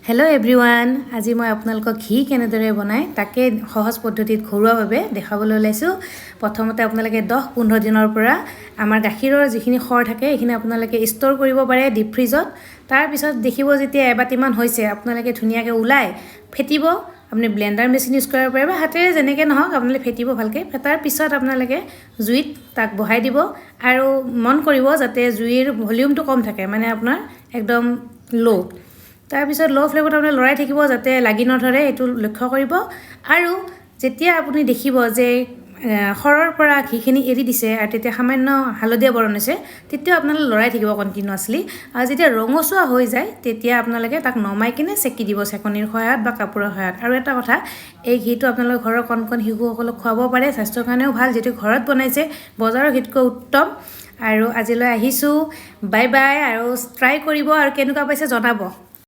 Hello' everyone, আজি মই আপোনালোকক ঘি কেনেদৰে বনাই তাকে সহজ পদ্ধতিত ঘৰুৱাভাৱে দেখাবলৈ ওলাইছোঁ। প্ৰথমতে আপোনালোকে 10-15 দিনৰ পৰা আমাৰ গাখীৰৰ যিখিনি খৰ থাকে এইখিনি আপোনালোকে ষ্ট'ৰ কৰিব পাৰে ডিপ ফ্ৰিজত। তাৰপিছত দেখিব যেতিয়া এবাটিমান হৈছে আপোনালোকে ধুনীয়াকৈ ওলাই ফেটিব। আপুনি ব্লেণ্ডাৰ মেচিন ইউজ কৰিব পাৰে বা হাতেৰে যেনেকৈ নহওক আপোনালোকে ফেটিব ভালকৈ। ফেটাৰ পিছত আপোনালোকে জুইত তাক বহাই দিব আৰু মন কৰিব যাতে জুইৰ ভলিউমটো কম থাকে, মানে আপোনাৰ একদম ল'। তাৰপিছত ল' ফ্লেমত আপুনি লৰাই থাকিব যাতে লাগি নধৰে, এইটো লক্ষ্য কৰিব। আৰু যেতিয়া আপুনি দেখিব যে খৰৰ পৰা ঘিখিনি এৰি দিছে আৰু তেতিয়া সামান্য হালধীয়া বৰণ হৈছে, তেতিয়া আপোনালোকে লৰাই থাকিব কণ্টিনিউৱাছলি। আৰু যেতিয়া ৰঙচুৱা হৈ যায় তেতিয়া আপোনালোকে তাক নমাই কিনে চেকি দিব চেকনিৰ সহায়ত বা কাপোৰৰ সহায়ত। আৰু এটা কথা, এই ঘিটো আপোনালোকে ঘৰৰ কণ কণ শিশুসকলক খুৱাব পাৰে, স্বাস্থ্যৰ কাৰণেও ভাল, যিটো ঘৰত বনাইছে বজাৰৰ ঘিতকৈ উত্তম। আৰু আজিলৈ আহিছোঁ, বাই বাই। আৰু ট্ৰাই কৰিব আৰু কেনেকুৱা পাইছে জনাব।